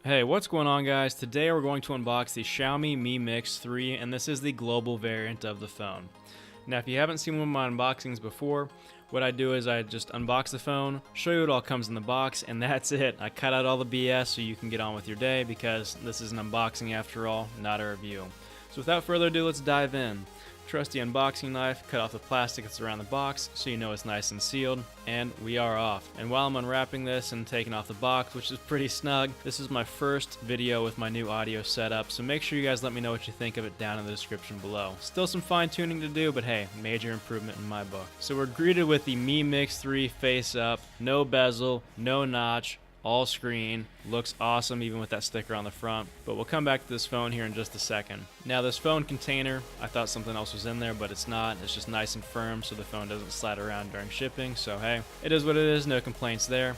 Hey, what's going on, guys? Today we're going to unbox the Xiaomi Mi Mix 3, and this is the global variant of the phone. Now, if you haven't seen one of my unboxings before, what I do is I just unbox the phone, show you what all comes in the box, and that's it. I cut out all the BS so you can get on with your day, because this is an unboxing after all, not a review. So without further ado, let's dive in. Trusty unboxing knife, cut off the plastic that's around the box so you know it's nice and sealed, and we are off. And while I'm unwrapping this and taking off the box, which is pretty snug, this is my first video with my new audio setup, so make sure you guys let me know what you think of it down in the description below. Still some fine tuning to do, but hey, major improvement in my book. So we're greeted with the Mi Mix 3 face up, no bezel, no notch, all screen, looks awesome even with that sticker on the front, but we'll come back to this phone here in just a second. Now this phone container, I thought something else was in there, but it's not. It's just nice and firm so the phone doesn't slide around during shipping, so hey, it is what it is, no complaints there.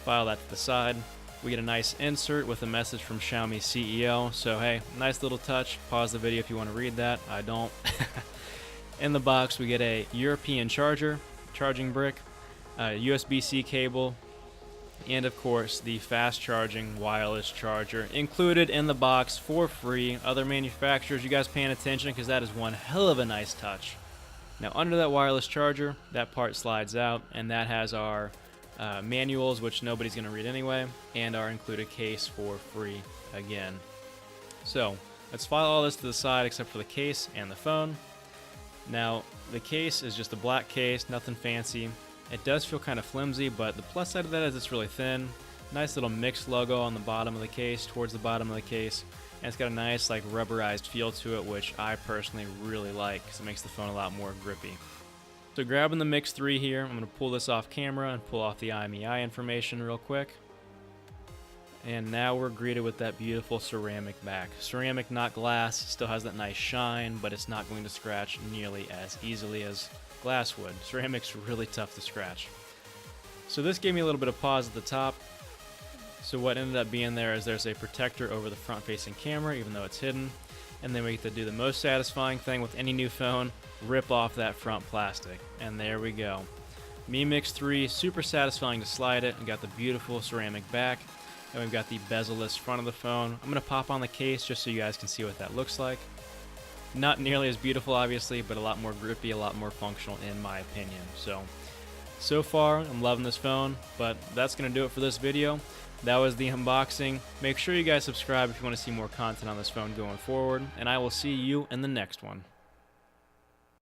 File that to the side. We get a nice insert with a message from Xiaomi CEO, so hey, nice little touch. Pause the video if you want to read that, I don't. In the box we get a European charger, charging brick, a USB-C cable, and of course the fast charging wireless charger included in the box for free. Other manufacturers, you guys paying attention, because that is one hell of a nice touch. Now under that wireless charger, that part slides out, and that has our manuals, which nobody's going to read anyway, and our included case for free again. So let's file all this to the side except for the case and the phone. Now the case is just a black case, nothing fancy. It does feel kind of flimsy, but the plus side of that is it's really thin. Nice little Mix logo on the bottom of the case, towards the bottom of the case. And it's got a nice like rubberized feel to it, which I personally really like because it makes the phone a lot more grippy. So grabbing the Mix 3 here, I'm going to pull this off camera and pull off the IMEI information real quick. And now we're greeted with that beautiful ceramic back. Ceramic, not glass, still has that nice shine, but it's not going to scratch nearly as easily as glass would. Ceramic's really tough to scratch. So this gave me a little bit of pause at the top. So what ended up being there is there's a protector over the front-facing camera, even though it's hidden. And then we get to do the most satisfying thing with any new phone, rip off that front plastic. And there we go. Mi Mix 3, super satisfying to slide it. We got the beautiful ceramic back. And we've got the bezel-less front of the phone. I'm going to pop on the case just so you guys can see what that looks like. Not nearly as beautiful, obviously, but a lot more grippy, a lot more functional in my opinion. So far, I'm loving this phone, but that's going to do it for this video. That was the unboxing. Make sure you guys subscribe if you want to see more content on this phone going forward, and I will see you in the next one.